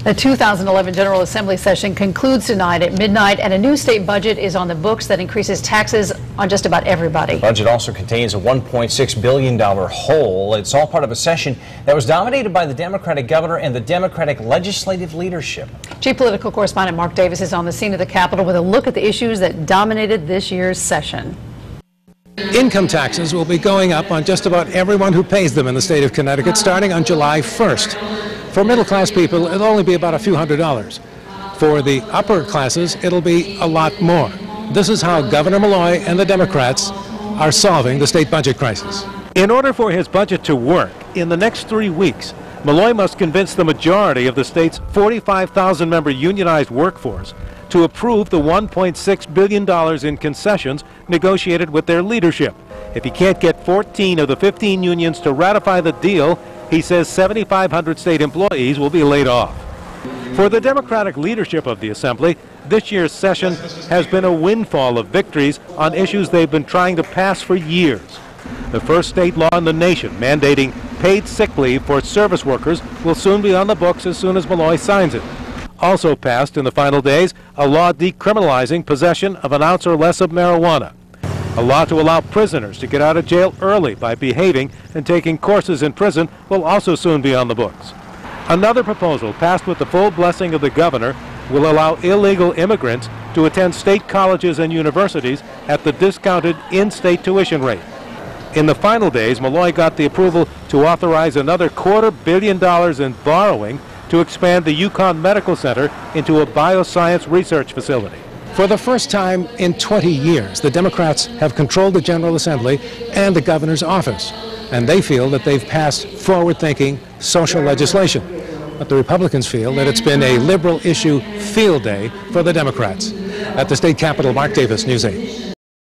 The 2011 General Assembly session concludes tonight at midnight, and a new state budget is on the books that increases taxes on just about everybody. The budget also contains a $1.6 billion hole. It's all part of a session that was dominated by the Democratic governor and the Democratic legislative leadership. Chief Political Correspondent Mark Davis is on the scene of the Capitol with a look at the issues that dominated this year's session. Income taxes will be going up on just about everyone who pays them in the state of Connecticut starting on July 1st. For middle-class people, it'll only be about a few $100s. For the upper classes, it'll be a lot more. This is how Governor Malloy and the Democrats are solving the state budget crisis. In order for his budget to work, in the next 3 weeks, Malloy must convince the majority of the state's 45,000-member unionized workforce to approve the $1.6 billion in concessions negotiated with their leadership. If he can't get 14 of the 15 unions to ratify the deal, he says 7,500 state employees will be laid off. For the Democratic leadership of the Assembly, this year's session has been a windfall of victories on issues they've been trying to pass for years. The first state law in the nation mandating paid sick leave for service workers will soon be on the books as soon as Malloy signs it. Also passed in the final days, a law decriminalizing possession of an ounce or less of marijuana. A law to allow prisoners to get out of jail early by behaving and taking courses in prison will also soon be on the books. Another proposal passed with the full blessing of the governor will allow illegal immigrants to attend state colleges and universities at the discounted in-state tuition rate. In the final days, Malloy got the approval to authorize another $250 million in borrowing to expand the UConn Medical Center into a bioscience research facility. For the first time in 20 years, the Democrats have controlled the General Assembly and the governor's office, and they feel that they've passed forward-thinking social legislation. But the Republicans feel that it's been a liberal issue field day for the Democrats. At the state capitol, Mark Davis, News 8.